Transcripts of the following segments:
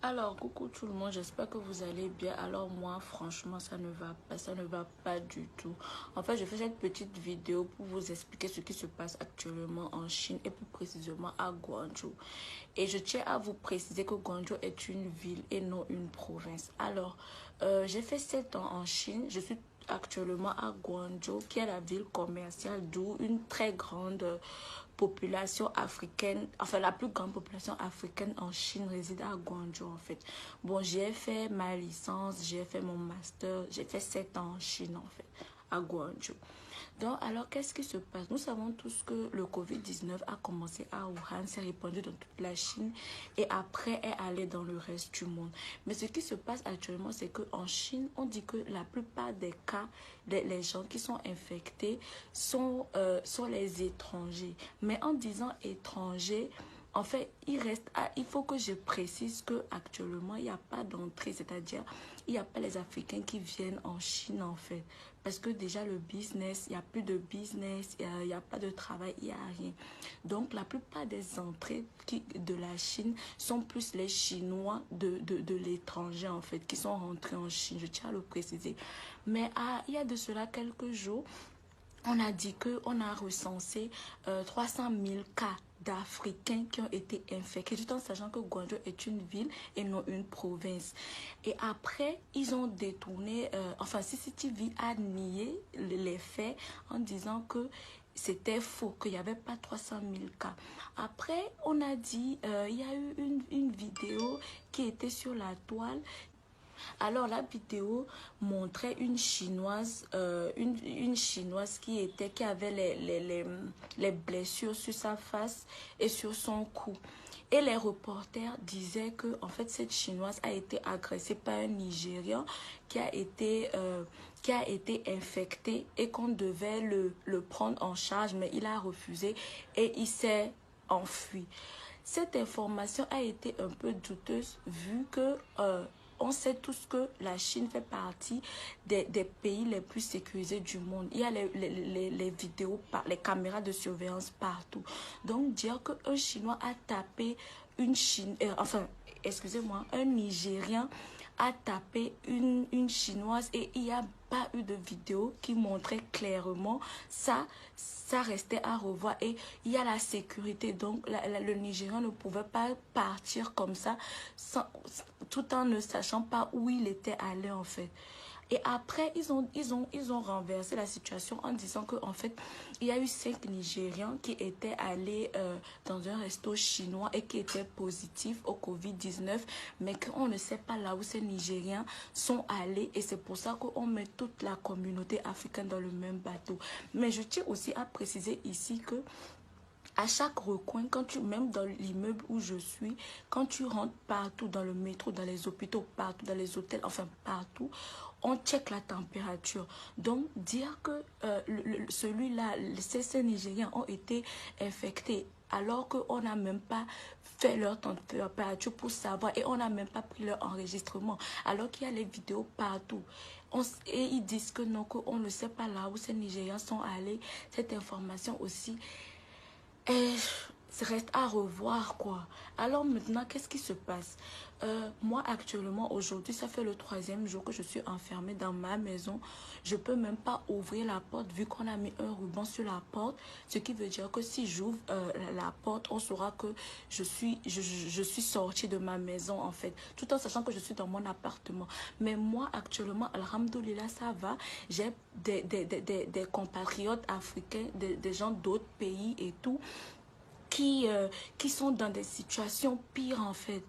Alors, coucou tout le monde, j'espère que vous allez bien. Alors moi, franchement, ça ne va pas du tout. En fait, je fais cette petite vidéo pour vous expliquer ce qui se passe actuellement en Chine et plus précisément à Guangzhou. Et je tiens à vous préciser que Guangzhou est une ville et non une province. Alors, j'ai fait 7 ans en Chine, je suis actuellement à Guangzhou, qui est la ville commerciale, d'où une très grande population africaine, enfin la plus grande population africaine en Chine réside à Guangzhou en fait. Bon, j'ai fait ma licence, j'ai fait mon master, j'ai fait 7 ans en Chine en fait, à Guangzhou. Donc, alors, qu'est-ce qui se passe? Nous savons tous que le Covid-19 a commencé à Wuhan, s'est répandu dans toute la Chine et après est allé dans le reste du monde. Mais ce qui se passe actuellement, c'est qu'en Chine, on dit que la plupart des cas, les gens qui sont infectés sont les étrangers. Mais en disant étrangers, en fait, il faut que je précise que actuellement il n'y a pas d'entrée, c'est-à-dire il n'y a pas les Africains qui viennent en Chine en fait. Parce que déjà le business, il n'y a plus de business, il n'y a pas de travail, il n'y a rien. Donc la plupart des entrées de la Chine sont plus les Chinois de l'étranger en fait, qui sont rentrés en Chine, je tiens à le préciser. Mais il y a de cela quelques jours, on a dit qu'on a recensé 300 000 cas d'Africains qui ont été infectés, tout en sachant que Guangzhou est une ville et non une province. Et après, ils ont détourné, enfin CCTV a nié les faits en disant que c'était faux, qu'il n'y avait pas 300 000 cas. Après, on a dit, il y a eu une vidéo qui était sur la toile. Alors la vidéo montrait une chinoise, une chinoise qui avait les blessures sur sa face et sur son cou. Et les reporters disaient que en fait cette chinoise a été agressée par un Nigérian qui a été infecté et qu'on devait le prendre en charge, mais il a refusé et il s'est enfui. Cette information a été un peu douteuse vu que on sait tous que la Chine fait partie des pays les plus sécurisés du monde. Il y a les vidéos, les caméras de surveillance partout. Donc dire qu'un Chinois a tapé une Chine, enfin, excusez-moi, un Nigérien a tapé une Chinoise et il n'y a pas eu de vidéo qui montrait clairement ça. Ça restait à revoir et il y a la sécurité. Donc, le Nigérian ne pouvait pas partir comme ça tout en ne sachant pas où il était allé en fait. Et après, ils ont renversé la situation en disant qu'en fait, il y a eu 5 Nigérians qui étaient allés dans un resto chinois et qui étaient positifs au Covid-19, mais qu'on ne sait pas là où ces Nigériens sont allés et c'est pour ça qu'on met toute la communauté africaine dans le même bateau. Mais je tiens aussi à préciser ici que à chaque recoin, même dans l'immeuble où je suis, quand tu rentres partout dans le métro, dans les hôpitaux, partout dans les hôtels, enfin partout, on check la température. Donc, dire que celui-là, ces Nigériens ont été infectés alors qu'on n'a même pas fait leur température pour savoir et on n'a même pas pris leur enregistrement alors qu'il y a les vidéos partout. Et ils disent que non, qu'on ne sait pas là où ces Nigériens sont allés. Cette information aussi ça reste à revoir quoi. Alors maintenant, qu'est-ce qui se passe? Moi actuellement, aujourd'hui, ça fait le 3e jour que je suis enfermée dans ma maison. Je peux même pas ouvrir la porte vu qu'on a mis un ruban sur la porte. Ce qui veut dire que si j'ouvre la porte, on saura que je suis sortie de ma maison en fait. Tout en sachant que je suis dans mon appartement. Mais moi actuellement, alhamdoulilah, ça va. J'ai des compatriotes africains, des gens d'autres pays et tout qui sont dans des situations pires en fait.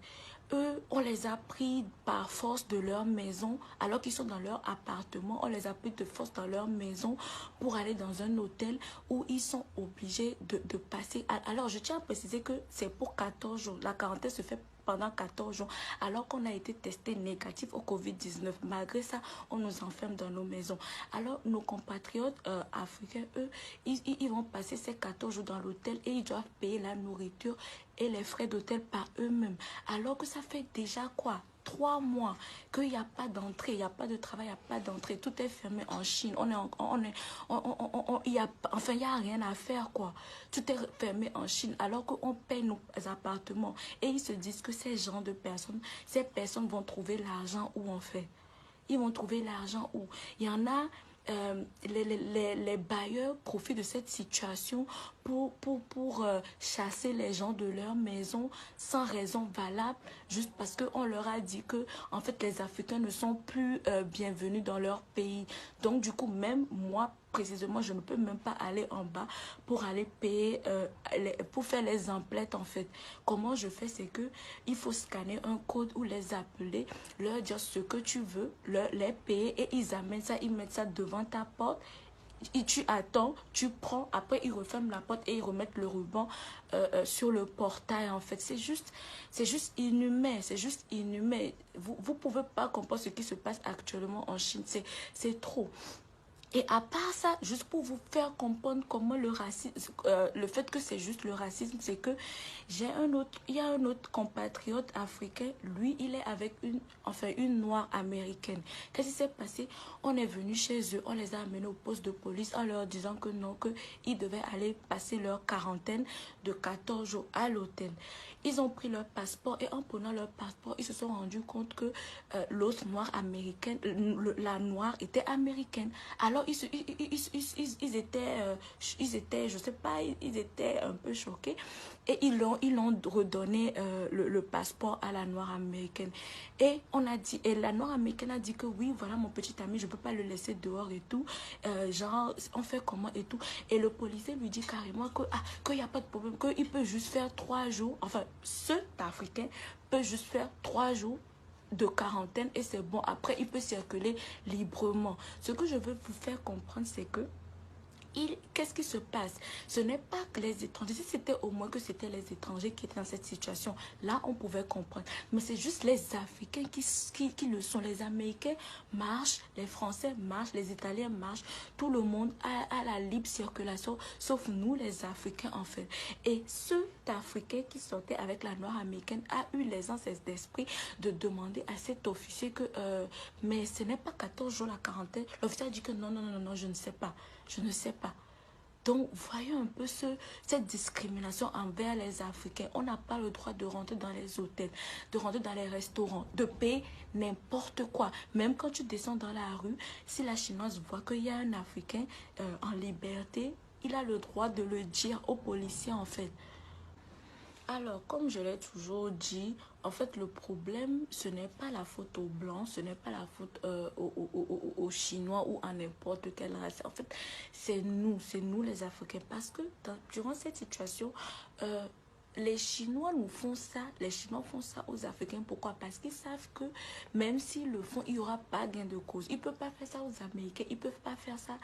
Eux, on les a pris par force de leur maison, alors qu'ils sont dans leur appartement, on les a pris de force dans leur maison pour aller dans un hôtel où ils sont obligés de passer. Alors, je tiens à préciser que c'est pour 14 jours. La quarantaine se fait pendant 14 jours, alors qu'on a été testé négatif au Covid-19. Malgré ça, on nous enferme dans nos maisons. Alors, nos compatriotes africains, eux, ils vont passer ces 14 jours dans l'hôtel et ils doivent payer la nourriture et les frais d'hôtel par eux-mêmes. Alors que ça fait déjà quoi? 3 mois qu'il n'y a pas d'entrée, il n'y a pas de travail, il n'y a pas d'entrée. Tout est fermé en Chine. Enfin, il n'y a rien à faire, quoi. Tout est fermé en Chine alors qu'on paye nos appartements. Et ils se disent que ces gens de personnes, ces personnes vont trouver l'argent où en fait. Ils vont trouver l'argent où. Il y en a, les bailleurs profitent de cette situation pour chasser les gens de leur maison sans raison valable, juste parce qu'on leur a dit que en fait les Africains ne sont plus bienvenus dans leur pays. Donc du coup, même moi précisément, je ne peux même pas aller en bas pour aller payer, pour faire les emplettes en fait. Comment je fais? C'est que il faut scanner un code ou les appeler, leur dire ce que tu veux, les payer et ils amènent ça, ils mettent ça devant ta porte. Et tu attends, tu prends, après ils referment la porte et ils remettent le ruban sur le portail en fait. C'est juste inhumain, c'est juste inhumain. Vous pouvez pas comprendre ce qui se passe actuellement en Chine, c'est trop. Et à part ça, juste pour vous faire comprendre comment le racisme, le fait que c'est juste le racisme, c'est que il y a un autre compatriote africain, lui, il est avec une noire américaine. Qu'est-ce qui s'est passé? On est venu chez eux, on les a amenés au poste de police en leur disant que non, qu'ils devaient aller passer leur quarantaine de 14 jours à l'hôtel. Ils ont pris leur passeport et en prenant leur passeport, ils se sont rendus compte que l'autre noire américaine, la noire était américaine. Alors ils étaient, je sais pas, ils étaient un peu choqués et ils l'ont redonné le passeport à la noire américaine. Et la noire américaine a dit que oui, voilà mon petit ami, je peux pas le laisser dehors et tout. Genre, on fait comment et tout. Et le policier lui dit carrément qu'il n'y a pas de problème, qu'il peut juste faire 3 jours, enfin, cet Africain peut juste faire 3 jours de quarantaine et c'est bon. Après, il peut circuler librement. Ce que je veux vous faire comprendre, c'est que qu'est-ce qui se passe? Ce n'est pas que les étrangers, si c'était au moins que c'était les étrangers qui étaient dans cette situation, là on pouvait comprendre. Mais c'est juste les Africains qui le sont. Les Américains marchent, les Français marchent, les Italiens marchent, tout le monde a la libre circulation, sauf nous les Africains en fait. Et cet Africain qui sortait avec la noire américaine a eu l'aisance d'esprit de demander à cet officier que, mais ce n'est pas 14 jours la quarantaine. L'officier a dit que non, je ne sais pas. Je ne sais pas. Donc, voyons un peu cette discrimination envers les Africains. On n'a pas le droit de rentrer dans les hôtels, de rentrer dans les restaurants, de payer n'importe quoi. Même quand tu descends dans la rue, si la Chinoise voit qu'il y a un Africain en liberté, il a le droit de le dire aux policiers en fait. Alors, comme je l'ai toujours dit, en fait, le problème, ce n'est pas la faute aux Blancs, ce n'est pas la faute aux Chinois ou à n'importe quelle race. En fait, c'est nous les Africains. Parce que durant cette situation, les Chinois nous font ça, les Chinois font ça aux Africains. Pourquoi? Parce qu'ils savent que même s'ils le font, il n'y aura pas gain de cause. Ils ne peuvent pas faire ça aux Américains, ils ne peuvent pas faire ça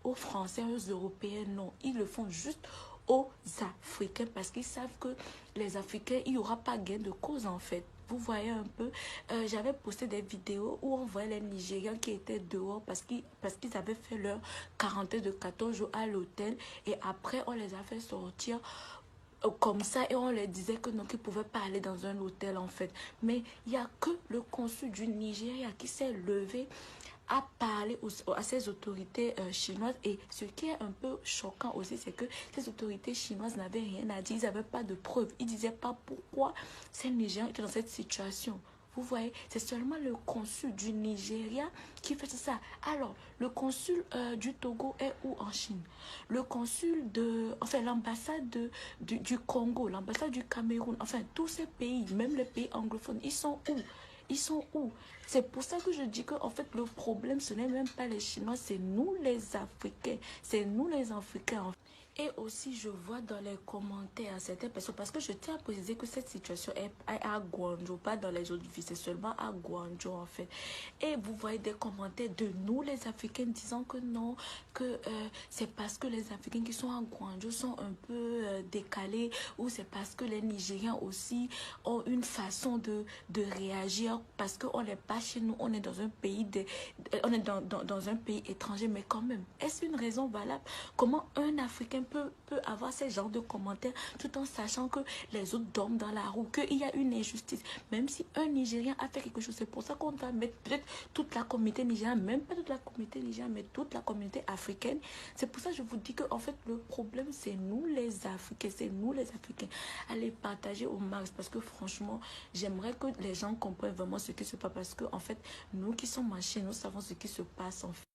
aux Français, aux Européens, non. Ils le font juste aux Africains parce qu'ils savent que les Africains, il n'y aura pas gain de cause en fait. Vous voyez un peu, j'avais posté des vidéos où on voyait les Nigérians qui étaient dehors parce qu'ils avaient fait leur quarantaine de 14 jours à l'hôtel et après on les a fait sortir comme ça et on leur disait que non, qu'ils ne pouvaient pas aller dans un hôtel en fait. Mais il n'y a que le consul du Nigeria qui s'est levé à parler à ces autorités chinoises. Et ce qui est un peu choquant aussi, c'est que ces autorités chinoises n'avaient rien à dire. Ils n'avaient pas de preuves. Ils ne disaient pas pourquoi ces Nigériens étaient dans cette situation. Vous voyez, c'est seulement le consul du Nigeria qui fait ça. Alors, le consul du Togo est où en Chine? Le consul enfin l'ambassade du Congo, l'ambassade du Cameroun, enfin tous ces pays, même les pays anglophones, ils sont où? Ils sont où? C'est pour ça que je dis que en fait le problème ce n'est même pas les Chinois, c'est nous les Africains, c'est nous les Africains en fait. Et aussi, je vois dans les commentaires certaines personnes, parce que je tiens à préciser que cette situation est à Guangzhou, pas dans les autres villes, c'est seulement à Guangzhou en fait. Et vous voyez des commentaires de nous les Africains disant que non, que c'est parce que les Africains qui sont à Guangzhou sont un peu décalés, ou c'est parce que les Nigériens aussi ont une façon de réagir, parce qu'on n'est pas chez nous, on est dans un pays, on est dans un pays étranger, mais quand même, est-ce une raison valable? Comment un Africain peut avoir ce genre de commentaires tout en sachant que les autres dorment dans la roue, qu'il y a une injustice. Même si un Nigérien a fait quelque chose, c'est pour ça qu'on va mettre peut-être toute la communauté nigérienne, même pas toute la communauté nigérienne, mais toute la communauté africaine. C'est pour ça que je vous dis que en fait, le problème, c'est nous les Africains, c'est nous les Africains. Allez partager au max parce que franchement, j'aimerais que les gens comprennent vraiment ce qui se passe parce que en fait, nous qui sommes machines, nous savons ce qui se passe en fait.